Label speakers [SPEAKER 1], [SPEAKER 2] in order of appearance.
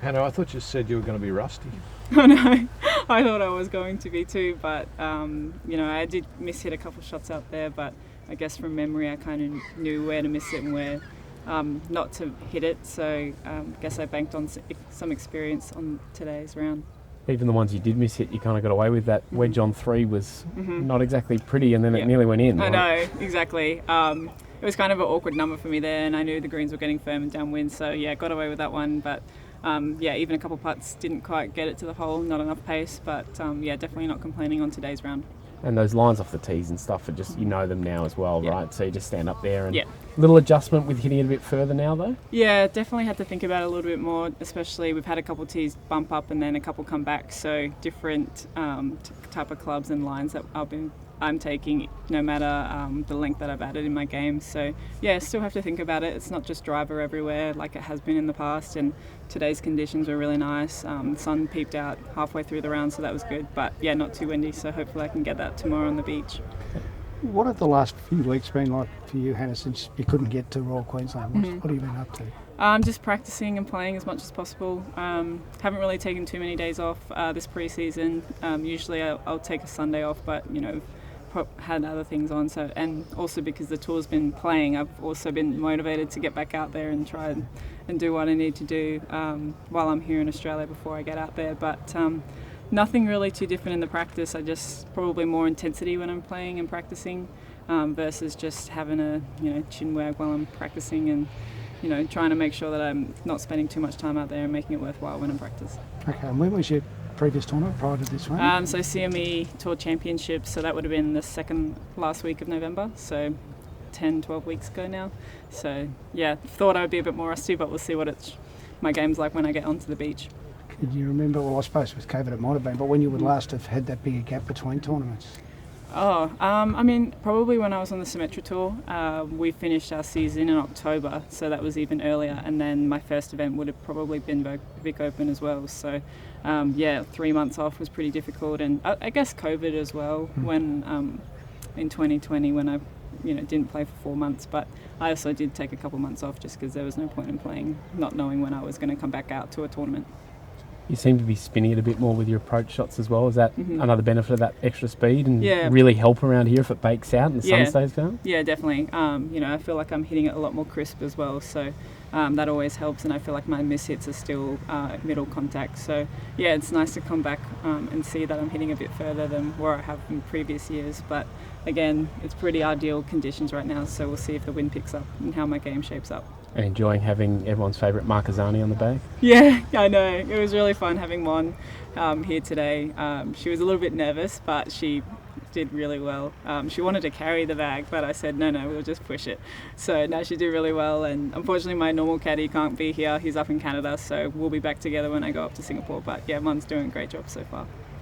[SPEAKER 1] Hannah, I thought you said you were going to be rusty.
[SPEAKER 2] Oh no, I thought I was going to be too, but I did miss hit a couple shots out there, but I guess from memory I kind of knew where to miss it and where not to hit it, so I guess I banked on some experience on today's round.
[SPEAKER 3] Even the ones you did miss hit, you kind of got away with. That wedge on 3 was not exactly pretty, and then it nearly went in.
[SPEAKER 2] I know, exactly. It was kind of an awkward number for me there, and I knew the greens were getting firm and downwind, so yeah, got away with that one, but even a couple putts didn't quite get it to the hole, not enough pace, but definitely not complaining on today's round.
[SPEAKER 3] And those lines off the tees and stuff are just, you know them now as well, right? So you just stand up there and little adjustment with hitting it a bit further now though? Yeah,
[SPEAKER 2] definitely had to think about it a little bit more, especially we've had a couple tees bump up and then a couple come back, so different type of clubs and lines that I'm taking no matter the length that I've added in my game. So yeah, still have to think about it. It's not just driver everywhere like it has been in the past, and today's conditions were really nice. The sun peeped out halfway through the round, so that was good, but yeah, not too windy, so hopefully I can get that tomorrow on the beach.
[SPEAKER 4] What have the last few weeks been like for you, Hannah, since you couldn't get to Royal Queensland? What have you been up to?
[SPEAKER 2] Just practicing and playing as much as possible. Haven't really taken too many days off this pre-season. Usually I'll take a Sunday off, but had other things on, so, and also because the tour's been playing, I've also been motivated to get back out there and try and do what I need to do while I'm here in Australia before I get out there, but nothing really too different in the practice. I just probably more intensity when I'm playing and practicing versus just having a chin wag while I'm practicing, and trying to make sure that I'm not spending too much time out there and making it worthwhile when I'm practicing.
[SPEAKER 4] Okay, and when was your previous tournament prior to this one?
[SPEAKER 2] So CME Tour Championships, so that would have been the second last week of November, so 10-12 weeks ago now. So yeah, thought I would be a bit more rusty, but we'll see what my game's like when I get onto the beach.
[SPEAKER 4] Can you remember, well I suppose with COVID it might have been, but when you would last have had that bigger gap between tournaments?
[SPEAKER 2] Probably when I was on the Symetra Tour. We finished our season in October, so that was even earlier, and then my first event would have probably been Vic Open as well, so 3 months off was pretty difficult, and I guess COVID as well, when in 2020 when I didn't play for 4 months, but I also did take a couple months off just because there was no point in playing, not knowing when I was going to come back out to a tournament.
[SPEAKER 3] You seem to be spinning it a bit more with your approach shots as well. Is that another benefit of that extra speed and really help around here if it bakes out and the sun stays going? Yeah,
[SPEAKER 2] definitely. I feel like I'm hitting it a lot more crisp as well, so that always helps, and I feel like my miss hits are still middle contact. So yeah, it's nice to come back and see that I'm hitting a bit further than where I have in previous years. But again, it's pretty ideal conditions right now, so we'll see if the wind picks up and how my game shapes up.
[SPEAKER 3] And enjoying having everyone's favourite Marquezani on the bag?
[SPEAKER 2] Yeah, I know. It was really fun having Mon here today. She was a little bit nervous, but she did really well. She wanted to carry the bag, but I said, no, we'll just push it. So now she did really well, and unfortunately my normal caddy can't be here. He's up in Canada, so we'll be back together when I go up to Singapore. But yeah, Mon's doing a great job so far.